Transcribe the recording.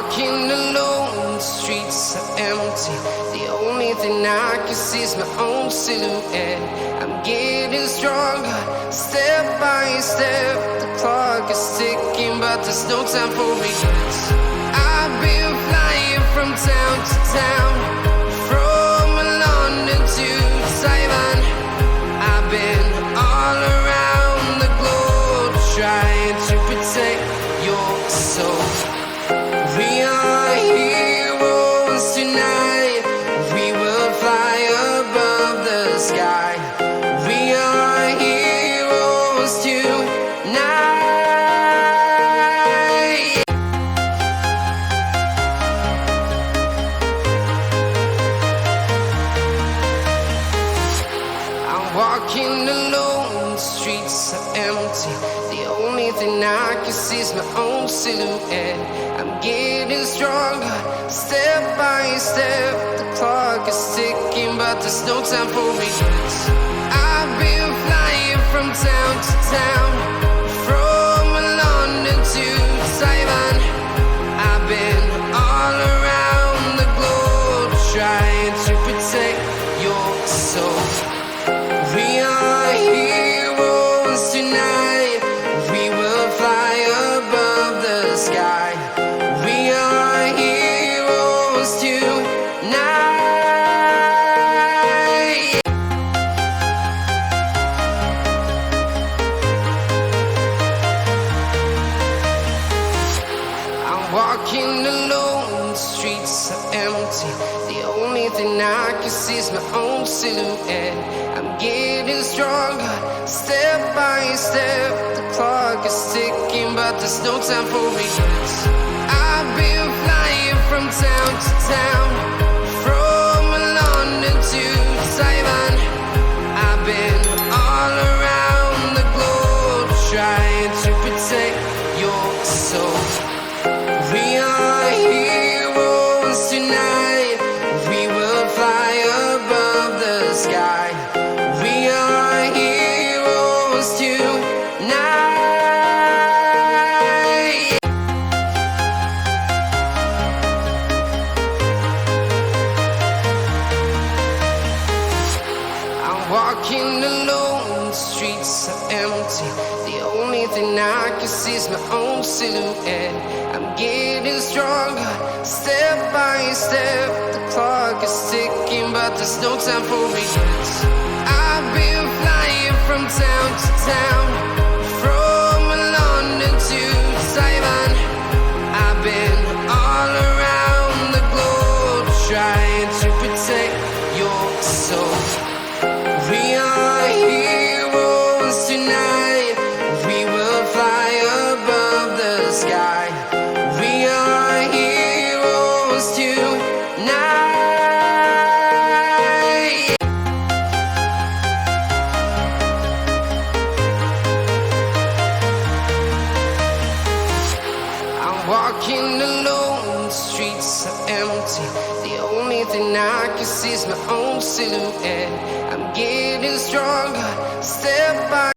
walking alone, the streets are empty. The only thing I can see is my own silhouette. I'm getting stronger, step by step. The clock is ticking, but there's no time for regrets. I've been flying from town to town, from London to Taiwan. I've been all around the globe trying to protect your soul. We are heroes tonight. We will fly above the sky. We are heroes tonight. I'm walking alone, the streets are empty. The only thing I can see is my own silhouette. I'm getting stronger, step by step. The clock is ticking, but there's no time for regrets. I've been flying from town to town, from London to Taiwan. I've been all around the globe trying to protect your soul. We are heroes tonight. We will fly above the sky. We are heroes tonight. I'm walking alone, the streets are empty. The only thing I can see is my own silhouette. I'm getting stronger, step by step. The clock is ticking, but there's no time for regrets. I've been flying from town to town, from London to Taiwan. I've been all around the globe trying to protect your soul. We are heroes tonight. We will fly above the sky. We are heroes tonight. I'm walking alone, the streets are empty. The only thing I can see is my own silhouette. I'm getting stronger, step by step. The clock is ticking, but there's no time for regrets. I've been flying from town to town, from London to Taiwan. I've been all around the globe trying to protect your soul. We are heroes tonight. We will fly above the sky. We are heroes tonight. I'm walking alone, the streets are empty. The only thing I can see is my own silhouette. I'm getting stronger, step by